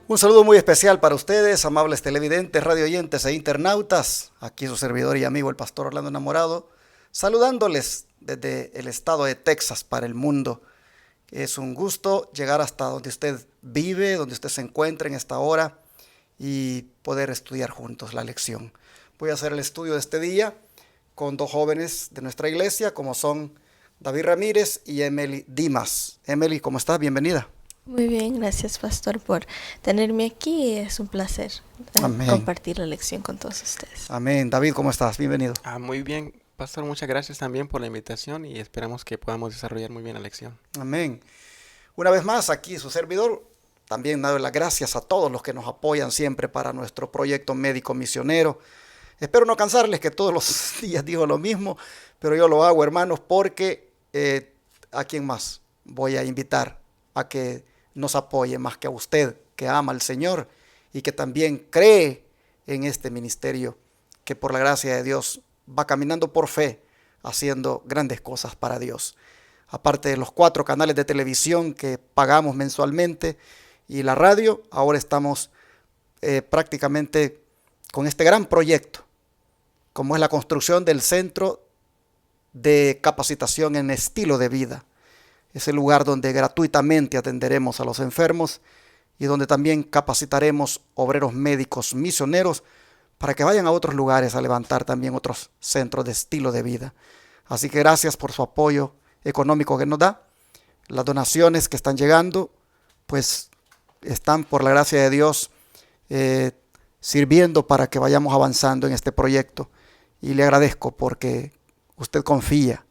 Un saludo muy especial para ustedes, amables televidentes, radioyentes e internautas. Aquí su servidor y amigo, el pastor Orlando Enamorado, saludándoles desde el estado de Texas para el mundo. Es un gusto llegar hasta donde usted vive, donde usted se encuentra en esta hora y poder estudiar juntos la lección. Voy a hacer el estudio de este día con dos jóvenes de nuestra iglesia, como son David Ramírez y Emily Dimas. Emily, ¿cómo estás? Bienvenida. Muy bien, gracias pastor por tenerme aquí. Es un placer compartir la lección con todos ustedes. Amén. David, ¿cómo estás? Bienvenido. Muy bien, pastor, muchas gracias también por la invitación y esperamos que podamos desarrollar muy bien la lección. Amén. Una vez más, aquí su servidor, también dando las gracias a todos los que nos apoyan siempre para nuestro proyecto médico misionero. Espero no cansarles, que todos los días digo lo mismo, pero yo lo hago, hermanos, porque ¿a quién más voy a invitar a que nos apoye más que a usted, que ama al Señor y que también cree en este ministerio, que por la gracia de Dios va caminando por fe, haciendo grandes cosas para Dios? Aparte de los 4 canales de televisión que pagamos mensualmente y la radio, ahora estamos prácticamente con este gran proyecto, como es la construcción del Centro de Capacitación en Estilo de Vida. Es el lugar donde gratuitamente atenderemos a los enfermos y donde también capacitaremos obreros médicos misioneros para que vayan a otros lugares a levantar también otros centros de estilo de vida. Así que gracias por su apoyo económico que nos da. Las donaciones que están llegando, pues están por la gracia de Dios sirviendo para que vayamos avanzando en este proyecto. Y le agradezco porque usted confía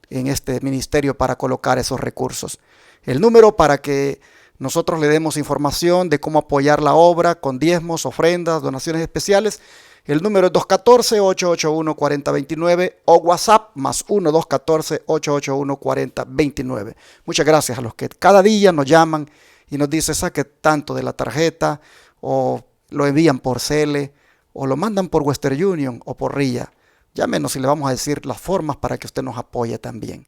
en este ministerio para colocar esos recursos. El número para que nosotros le demos información de cómo apoyar la obra con diezmos, ofrendas, donaciones especiales. El número es 214-881-4029 o WhatsApp más 1-214-881-4029. Muchas gracias a los que cada día nos llaman y nos dicen saque tanto de la tarjeta, o lo envían por Cele, o lo mandan por Western Union o por RIA. Llámenos y le vamos a decir las formas para que usted nos apoye también.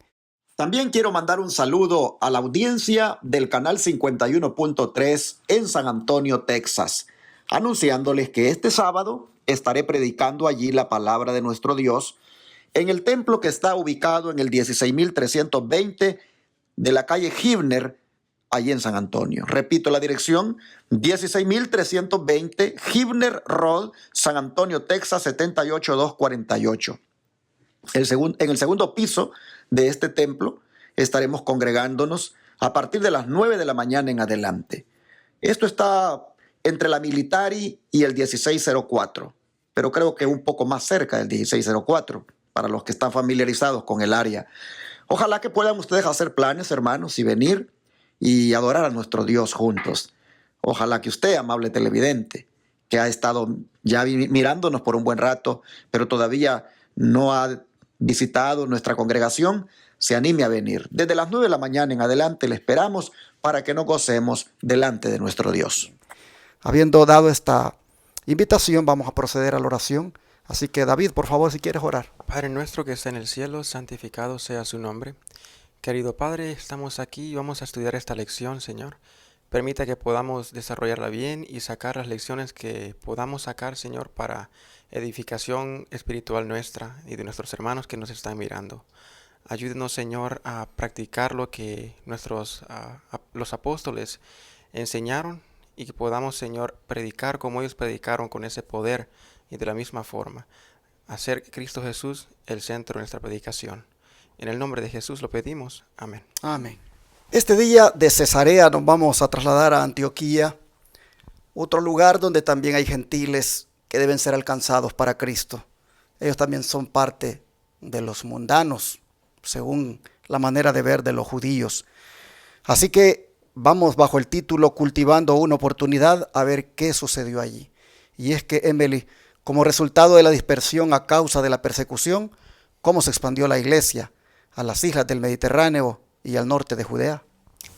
También quiero mandar un saludo a la audiencia del canal 51.3 en San Antonio, Texas, anunciándoles que este sábado estaré predicando allí la palabra de nuestro Dios en el templo que está ubicado en el 16.320 de la calle Gibner, allí en San Antonio. Repito la dirección, 16.320 Gibner Road, San Antonio, Texas, 78248. En el segundo piso de este templo estaremos congregándonos a partir de las 9 de la mañana en adelante. Esto está entre la Military y el 1604, pero creo que un poco más cerca del 1604, para los que están familiarizados con el área. Ojalá que puedan ustedes hacer planes, hermanos, y venir y adorar a nuestro Dios juntos. Ojalá que usted, amable televidente, que ha estado ya mirándonos por un buen rato, pero todavía no ha visitado nuestra congregación, se anime a venir. Desde las 9 de la mañana en adelante le esperamos para que nos gocemos delante de nuestro Dios. Habiendo dado esta invitación, vamos a proceder a la oración. Así que David, por favor, si quieres orar. Padre nuestro que está en el cielo, santificado sea su nombre. Querido Padre, estamos aquí y vamos a estudiar esta lección, Señor. Permita que podamos desarrollarla bien y sacar las lecciones que podamos sacar, Señor, para edificación espiritual nuestra y de nuestros hermanos que nos están mirando. Ayúdenos, Señor, a practicar lo que los apóstoles enseñaron y que podamos, Señor, predicar como ellos predicaron, con ese poder y de la misma forma. Hacer Cristo Jesús el centro de nuestra predicación. En el nombre de Jesús lo pedimos. Amén. Amén. Este día de Cesarea nos vamos a trasladar a Antioquía, otro lugar donde también hay gentiles que deben ser alcanzados para Cristo. Ellos también son parte de los mundanos, según la manera de ver de los judíos. Así que vamos bajo el título Cultivando una oportunidad a ver qué sucedió allí. Y es que, Emily, como resultado de la dispersión a causa de la persecución, ¿cómo se expandió la iglesia a las islas del Mediterráneo y al norte de Judea?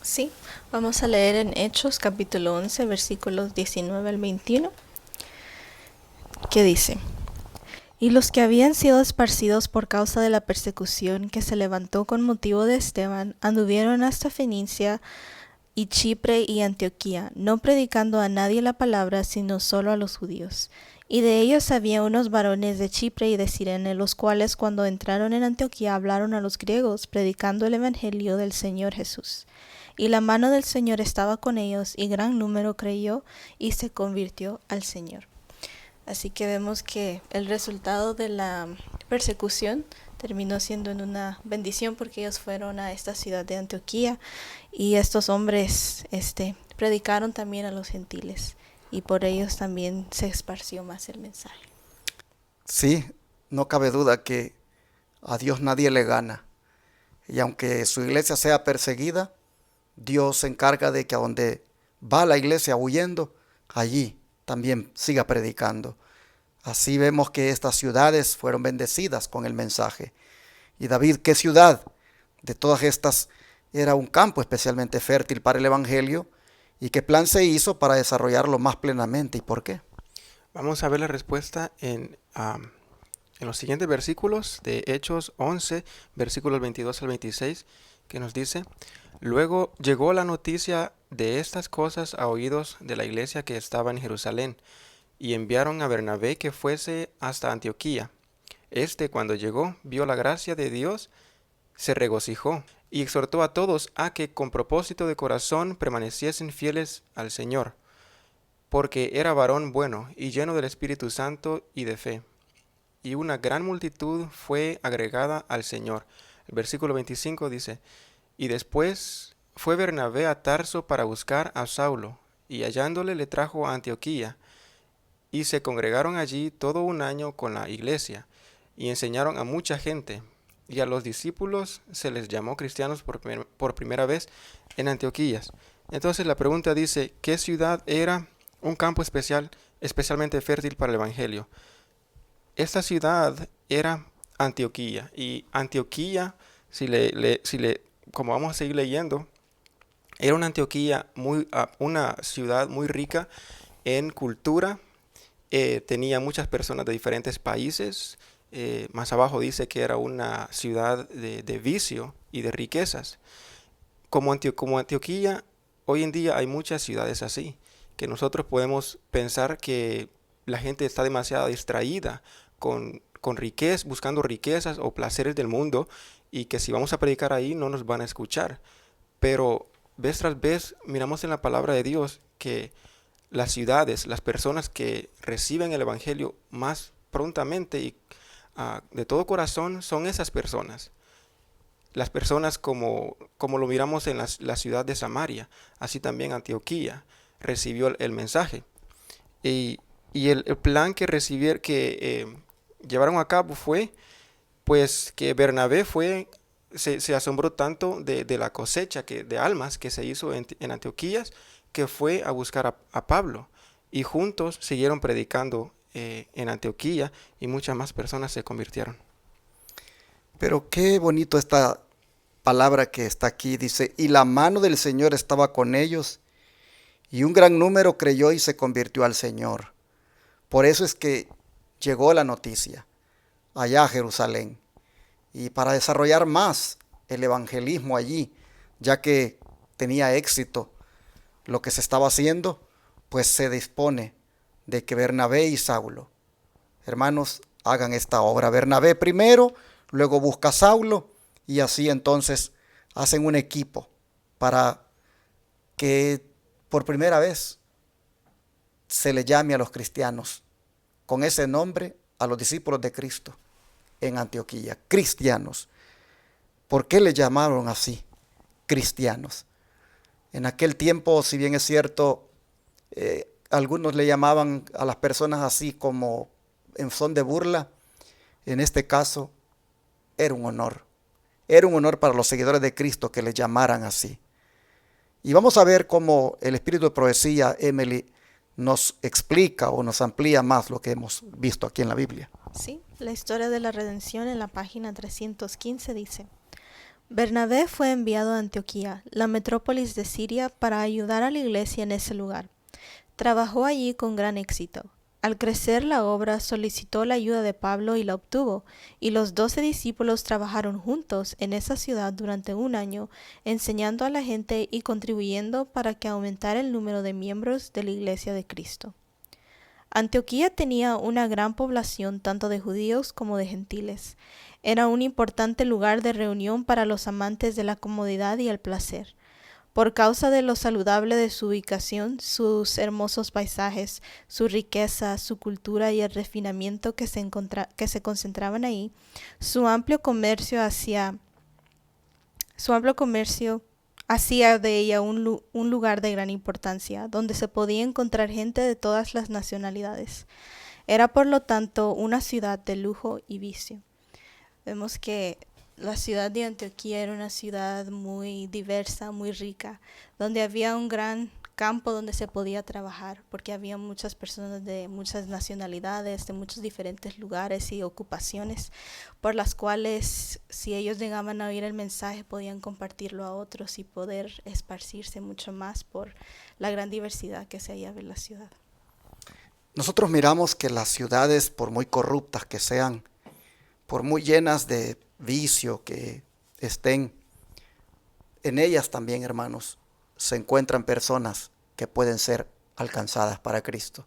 Sí, vamos a leer en Hechos capítulo 11, versículos 19 al 21, que dice: Y los que habían sido esparcidos por causa de la persecución que se levantó con motivo de Esteban, anduvieron hasta Fenicia, y Chipre y Antioquía, no predicando a nadie la palabra, sino solo a los judíos. Y de ellos había unos varones de Chipre y de Cirene, los cuales cuando entraron en Antioquía hablaron a los griegos, predicando el evangelio del Señor Jesús. Y la mano del Señor estaba con ellos, y gran número creyó y se convirtió al Señor. Así que vemos que el resultado de la persecución terminó siendo en una bendición, porque ellos fueron a esta ciudad de Antioquía y estos hombres predicaron también a los gentiles, y por ellos también se esparció más el mensaje. Sí, no cabe duda que a Dios nadie le gana. Y aunque su iglesia sea perseguida, Dios se encarga de que a donde va la iglesia huyendo, allí también siga predicando. Así vemos que estas ciudades fueron bendecidas con el mensaje. Y David, ¿qué ciudad de todas estas era un campo especialmente fértil para el evangelio? ¿Y qué plan se hizo para desarrollarlo más plenamente y por qué? Vamos a ver la respuesta en los siguientes versículos de Hechos 11, versículos 22 al 26, que nos dice: Luego llegó la noticia de estas cosas a oídos de la iglesia que estaba en Jerusalén, y enviaron a Bernabé que fuese hasta Antioquía. Cuando llegó, vio la gracia de Dios, se regocijó, y exhortó a todos a que con propósito de corazón permaneciesen fieles al Señor, porque era varón bueno y lleno del Espíritu Santo y de fe. Y una gran multitud fue agregada al Señor. El versículo 25 dice: Y después fue Bernabé a Tarso para buscar a Saulo, y hallándole le trajo a Antioquía. Y se congregaron allí todo un año con la iglesia, y enseñaron a mucha gente. Y a los discípulos se les llamó cristianos por primera vez en Antioquía. Entonces la pregunta dice: ¿qué ciudad era un campo especialmente fértil para el evangelio? Esta ciudad era Antioquía. Y Antioquía, como vamos a seguir leyendo, era una Antioquía una ciudad muy rica en cultura. Tenía muchas personas de diferentes países. Más abajo dice que era una ciudad de vicio y de riquezas. Como Antioquía, hoy en día hay muchas ciudades así, que nosotros podemos pensar que la gente está demasiado distraída con buscando riquezas o placeres del mundo, y que si vamos a predicar ahí no nos van a escuchar. Pero vez tras vez miramos en la palabra de Dios que las ciudades, las personas que reciben el evangelio más prontamente y de todo corazón son esas personas. Las personas como lo miramos en la ciudad de Samaria, así también Antioquía recibió el mensaje. Y el plan que llevaron a cabo fue pues que Bernabé se asombró tanto de la cosecha de almas que se hizo en Antioquía, que fue a buscar a Pablo, y juntos siguieron predicando en Antioquía, y muchas más personas se convirtieron. Pero qué bonito esta palabra que está aquí, dice: y la mano del Señor estaba con ellos, y un gran número creyó y se convirtió al Señor. Por eso es que llegó la noticia allá a Jerusalén, y para desarrollar más el evangelismo allí, ya que tenía éxito lo que se estaba haciendo, pues se dispone de que Bernabé y Saulo, hermanos, hagan esta obra. Bernabé primero, luego busca a Saulo, y así entonces hacen un equipo para que por primera vez se le llame a los cristianos con ese nombre, a los discípulos de Cristo en Antioquía, cristianos. ¿Por qué le llamaron así, cristianos? En aquel tiempo, si bien es cierto, algunos le llamaban a las personas así como en son de burla, en este caso era un honor. Era un honor para los seguidores de Cristo que le llamaran así. Y vamos a ver cómo el espíritu de profecía, Emily, nos explica o nos amplía más lo que hemos visto aquí en la Biblia. Sí, la historia de la redención en la página 315 dice: Bernabé fue enviado a Antioquía, la metrópolis de Siria, para ayudar a la iglesia en ese lugar. Trabajó allí con gran éxito. Al crecer la obra, solicitó la ayuda de Pablo y la obtuvo, y los 12 discípulos trabajaron juntos en esa ciudad durante un año, enseñando a la gente y contribuyendo para que aumentara el número de miembros de la Iglesia de Cristo. Antioquía tenía una gran población tanto de judíos como de gentiles. Era un importante lugar de reunión para los amantes de la comodidad y el placer. Por causa de lo saludable de su ubicación, sus hermosos paisajes, su riqueza, su cultura y el refinamiento que se concentraban ahí, su amplio comercio hacía de ella un lugar de gran importancia, donde se podía encontrar gente de todas las nacionalidades. Era por lo tanto una ciudad de lujo y vicio. Vemos que la ciudad de Antioquía era una ciudad muy diversa, muy rica, donde había un gran campo donde se podía trabajar, porque había muchas personas de muchas nacionalidades, de muchos diferentes lugares y ocupaciones, por las cuales si ellos llegaban a oír el mensaje podían compartirlo a otros y poder esparcirse mucho más por la gran diversidad que se hallaba en la ciudad. Nosotros miramos que las ciudades, por muy corruptas que sean, por muy llenas de vicio que estén, en ellas también, hermanos, se encuentran personas que pueden ser alcanzadas para Cristo.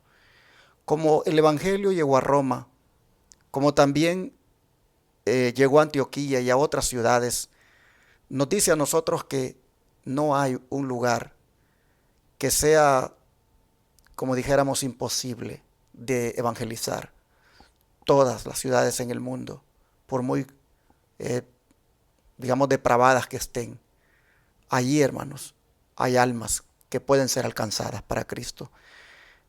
Como el Evangelio llegó a Roma, como también llegó a Antioquía y a otras ciudades, nos dice a nosotros que no hay un lugar que sea, como dijéramos, imposible de evangelizar. Todas las ciudades en el mundo, por muy, depravadas que estén, allí, hermanos, hay almas que pueden ser alcanzadas para Cristo.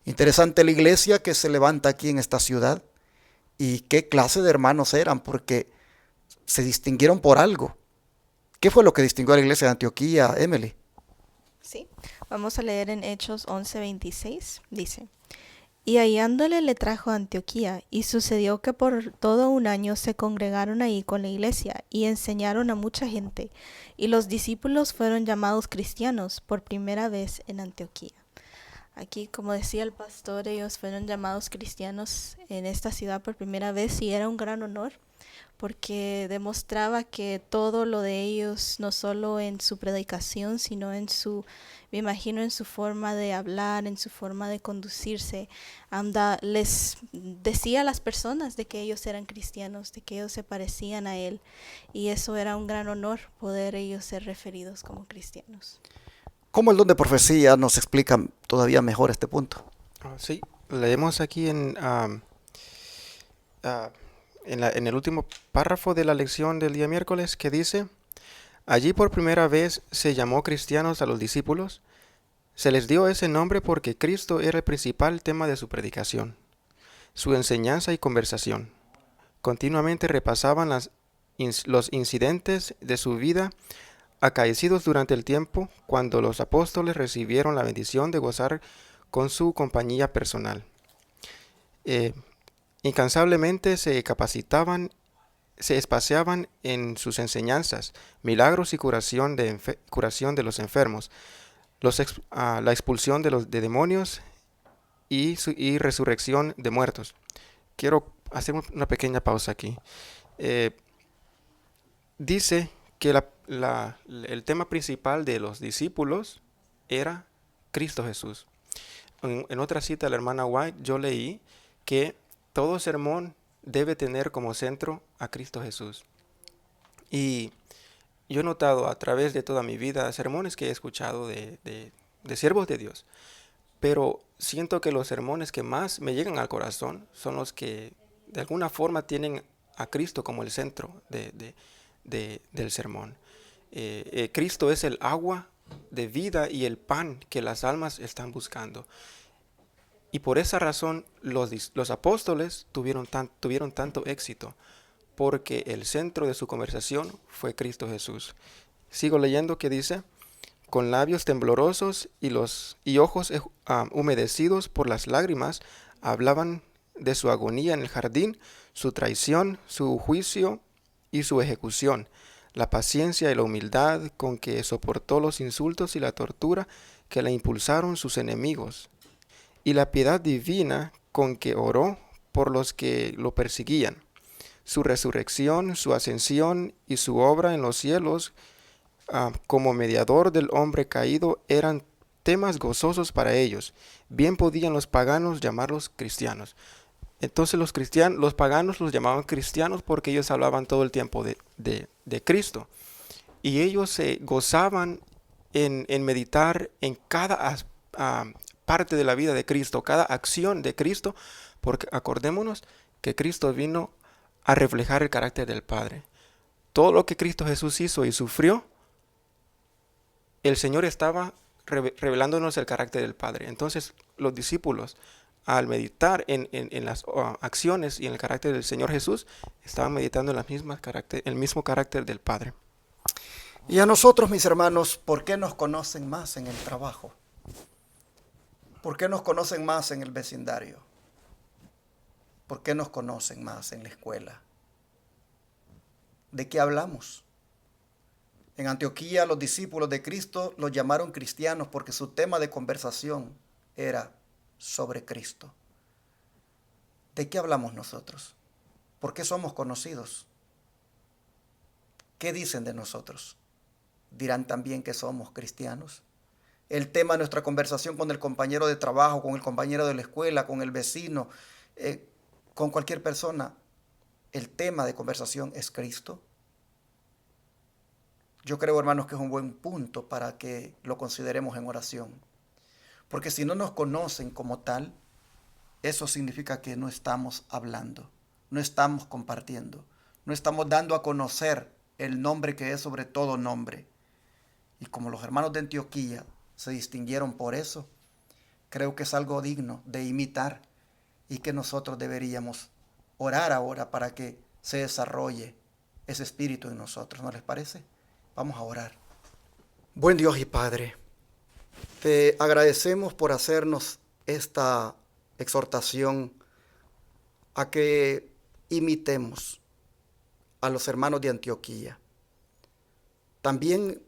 Interesante la iglesia que se levanta aquí en esta ciudad y qué clase de hermanos eran, porque se distinguieron por algo. ¿Qué fue lo que distinguió a la iglesia de Antioquía, Emily? Sí, vamos a leer en Hechos 11:26, dice: Y hallándole le trajo a Antioquía, y sucedió que por todo un año se congregaron ahí con la iglesia, y enseñaron a mucha gente, y los discípulos fueron llamados cristianos por primera vez en Antioquía. Aquí, como decía el pastor, ellos fueron llamados cristianos en esta ciudad por primera vez, y era un gran honor, porque demostraba que todo lo de ellos, no solo en su predicación, sino en me imagino en su forma de hablar, en su forma de conducirse, les decía a las personas de que ellos eran cristianos, de que ellos se parecían a él, y eso era un gran honor, poder ellos ser referidos como cristianos. ¿Cómo el don de profecía nos explica todavía mejor este punto? Sí, leemos aquí en el último párrafo de la lección del día miércoles, que dice: allí por primera vez se llamó cristianos a los discípulos. Se les dio ese nombre porque Cristo era el principal tema de su predicación, su enseñanza y conversación. Continuamente repasaban los incidentes de su vida acaecidos durante el tiempo cuando los apóstoles recibieron la bendición de gozar con su compañía personal. Incansablemente se capacitaban, se espaciaban en sus enseñanzas, milagros y curación de los enfermos, la expulsión de demonios y resurrección de muertos. Quiero hacer una pequeña pausa aquí. Dice que el tema principal de los discípulos era Cristo Jesús. En otra cita de la hermana White yo leí que todo sermón debe tener como centro a Cristo Jesús. Y yo he notado a través de toda mi vida sermones que he escuchado de siervos de Dios, pero siento que los sermones que más me llegan al corazón son los que de alguna forma tienen a Cristo como el centro del sermón. Cristo es el agua de vida y el pan que las almas están buscando. Y por esa razón los apóstoles tuvieron tanto éxito, porque el centro de su conversación fue Cristo Jesús. Sigo leyendo, que dice: con labios temblorosos y ojos humedecidos por las lágrimas, hablaban de su agonía en el jardín, su traición, su juicio y su ejecución, la paciencia y la humildad con que soportó los insultos y la tortura que le impulsaron sus enemigos, y la piedad divina con que oró por los que lo perseguían. Su resurrección, su ascensión y su obra en los cielos como mediador del hombre caído eran temas gozosos para ellos. Bien podían los paganos llamarlos cristianos. Entonces los paganos los llamaban cristianos porque ellos hablaban todo el tiempo de Cristo. Y ellos se gozaban en meditar en cada parte de la vida de Cristo, cada acción de Cristo, porque acordémonos que Cristo vino a reflejar el carácter del Padre. Todo lo que Cristo Jesús hizo y sufrió, el Señor estaba revelándonos el carácter del Padre. Entonces los discípulos, al meditar en las acciones y en el carácter del Señor Jesús, estaban meditando en el mismo carácter del Padre. Y a nosotros, mis hermanos, ¿por qué nos conocen más en el trabajo? ¿Por qué nos conocen más en el vecindario? ¿Por qué nos conocen más en la escuela? ¿De qué hablamos? En Antioquía los discípulos de Cristo los llamaron cristianos porque su tema de conversación era sobre Cristo. ¿De qué hablamos nosotros? ¿Por qué somos conocidos? ¿Qué dicen de nosotros? ¿Dirán también que somos cristianos? El tema de nuestra conversación con el compañero de trabajo, con el compañero de la escuela, con el vecino, con cualquier persona, el tema de conversación es Cristo. Yo creo, hermanos, que es un buen punto para que lo consideremos en oración. Porque si no nos conocen como tal, eso significa que no estamos hablando, no estamos compartiendo, no estamos dando a conocer el nombre que es sobre todo nombre. Y como los hermanos de Antioquía se distinguieron por eso, creo que es algo digno de imitar y que nosotros deberíamos orar ahora para que se desarrolle ese espíritu en nosotros. ¿No les parece? Vamos a orar. Buen Dios y Padre, te agradecemos por hacernos esta exhortación a que imitemos a los hermanos de Antioquía. También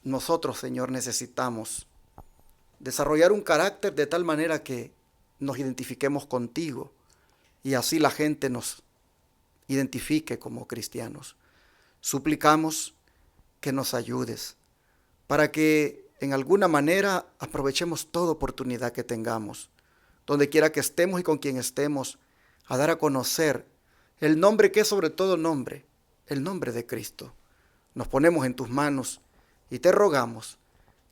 nosotros, Señor, necesitamos desarrollar un carácter de tal manera que nos identifiquemos contigo y así la gente nos identifique como cristianos. Suplicamos que nos ayudes para que en alguna manera aprovechemos toda oportunidad que tengamos, donde quiera que estemos y con quien estemos, a dar a conocer el nombre que es sobre todo nombre, el nombre de Cristo. Nos ponemos en tus manos y te rogamos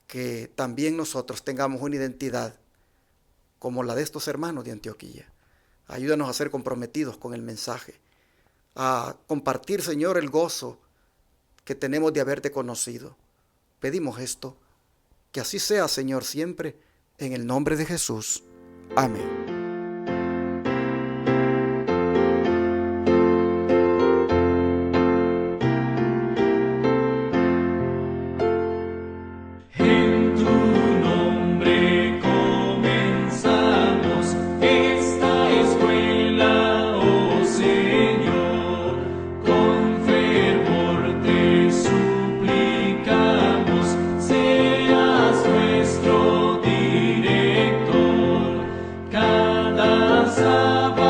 que también nosotros tengamos una identidad como la de estos hermanos de Antioquía. Ayúdanos a ser comprometidos con el mensaje, a compartir, Señor, el gozo que tenemos de haberte conocido. Pedimos esto, que así sea, Señor, siempre, en el nombre de Jesús. Amén. Cada sábado